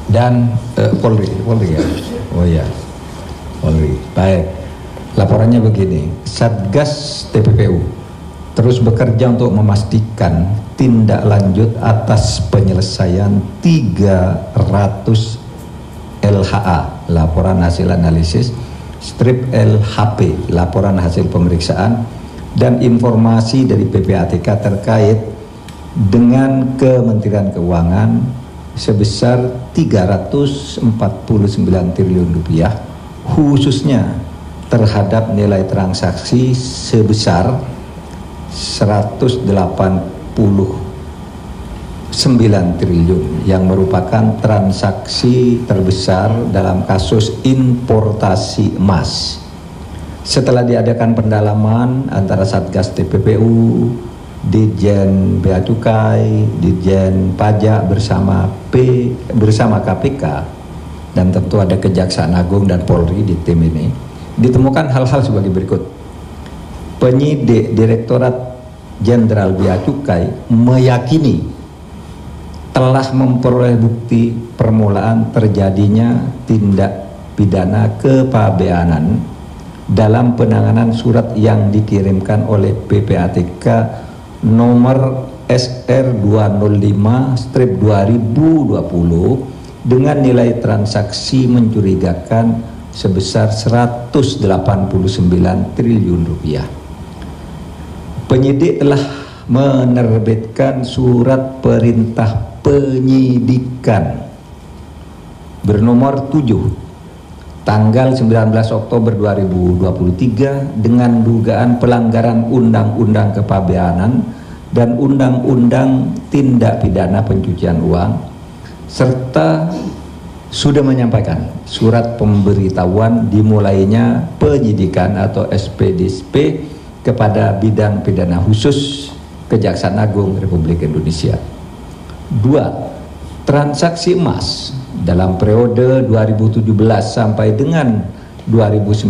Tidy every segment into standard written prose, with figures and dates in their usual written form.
dan Polri ya. Oh ya, Polri. Baik. Laporannya begini, Satgas TPPU terus bekerja untuk memastikan tindak lanjut atas penyelesaian 300 LHA, laporan hasil analisis, strip LHP, laporan hasil pemeriksaan, dan informasi dari PPATK terkait dengan Kementerian Keuangan sebesar 349 triliun rupiah, khususnya terhadap nilai transaksi sebesar 189 triliun yang merupakan transaksi terbesar dalam kasus importasi emas. Setelah diadakan pendalaman antara Satgas TPPU, Ditjen Bea Cukai, Ditjen Pajak bersama KPK, dan tentu ada Kejaksaan Agung dan Polri di tim ini, ditemukan hal-hal sebagai berikut. Penyidik Direktorat Jenderal Bea Cukai meyakini telah memperoleh bukti permulaan terjadinya tindak pidana kepabeanan dalam penanganan surat yang dikirimkan oleh PPATK nomor SR 205/2020 dengan nilai transaksi mencurigakan sebesar 189 triliun rupiah. Penyidik telah menerbitkan surat perintah penyidikan bernomor 7 tanggal 19 Oktober 2023 dengan dugaan pelanggaran Undang-Undang Kepabeanan dan Undang-Undang Tindak Pidana Pencucian Uang, serta sudah menyampaikan surat pemberitahuan dimulainya penyidikan atau SPDSP kepada Bidang Pidana Khusus Kejaksaan Agung Republik Indonesia. 2. Transaksi emas dalam periode 2017 sampai dengan 2019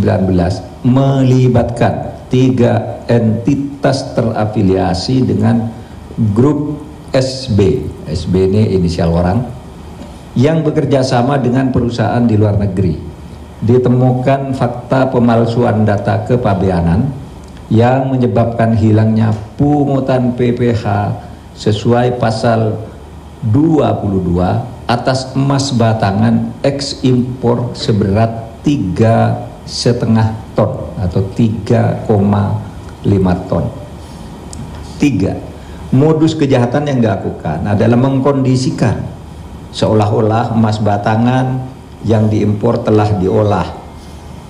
melibatkan 3 entitas terafiliasi dengan grup SB. SB ini inisial orang yang bekerja sama dengan perusahaan di luar negeri. Ditemukan fakta pemalsuan data kepabeanan yang menyebabkan hilangnya pungutan PPh sesuai pasal 22 atas emas batangan ekspor seberat 3,5 ton atau 3,5 ton. 3. Modus kejahatan yang dilakukan adalah mengkondisikan seolah-olah emas batangan yang diimpor telah diolah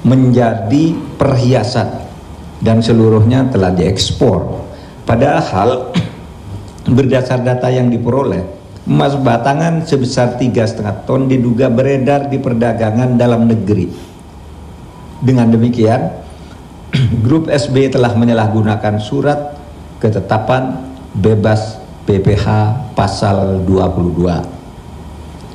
menjadi perhiasan dan seluruhnya telah diekspor. Padahal berdasar data yang diperoleh, emas batangan sebesar 3,5 ton diduga beredar di perdagangan dalam negeri. Dengan demikian, grup SB telah menyalahgunakan surat ketetapan bebas PPh pasal 22.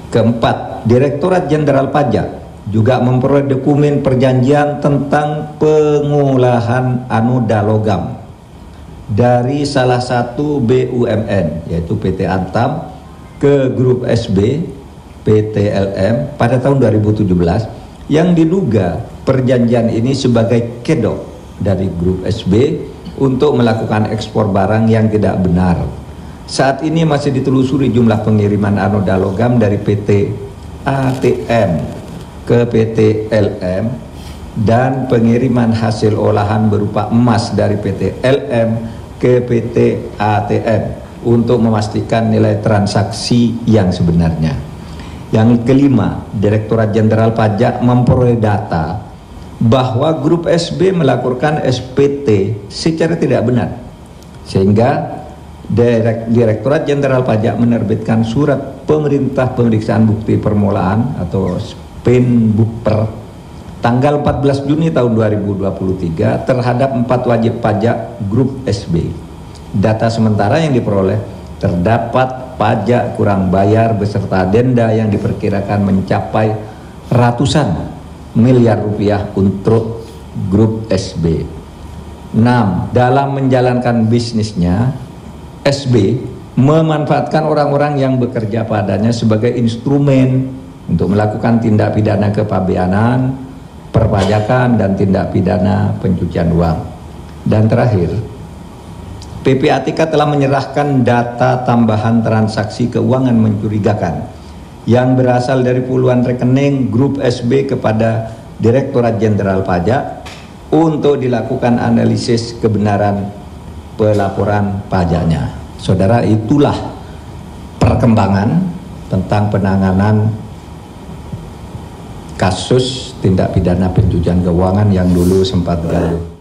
Keempat, Direktorat Jenderal Pajak juga memperoleh dokumen perjanjian tentang pengolahan anoda logam dari salah satu BUMN yaitu PT Antam ke grup SB PT LM pada tahun 2017 yang diduga perjanjian ini sebagai kedok dari grup SB untuk melakukan ekspor barang yang tidak benar. Saat ini masih ditelusuri jumlah pengiriman anoda logam dari PT ATM ke PT LM dan pengiriman hasil olahan berupa emas dari PT LM ke PT ATM untuk memastikan nilai transaksi yang sebenarnya. Yang kelima, Direktorat Jenderal Pajak memperoleh data bahwa grup SB melakukan SPT secara tidak benar, sehingga Direktorat Jenderal Pajak menerbitkan surat pemerintah pemeriksaan bukti permulaan atau SPINBUKPER tanggal 14 Juni tahun 2023 terhadap 4 wajib pajak grup SB. Data sementara yang diperoleh terdapat pajak kurang bayar beserta denda yang diperkirakan mencapai ratusan miliar rupiah untuk grup SB. 6. Dalam menjalankan bisnisnya, SB memanfaatkan orang-orang yang bekerja padanya sebagai instrumen untuk melakukan tindak pidana kepabeanan, perpajakan, dan tindak pidana pencucian uang. Dan terakhir, PPATK telah menyerahkan data tambahan transaksi keuangan mencurigakan yang berasal dari puluhan rekening grup SB kepada Direktorat Jenderal Pajak untuk dilakukan analisis kebenaran pelaporan pajaknya. Saudara, itulah perkembangan tentang penanganan kasus tindak pidana pencucian keuangan yang dulu sempat gaduh.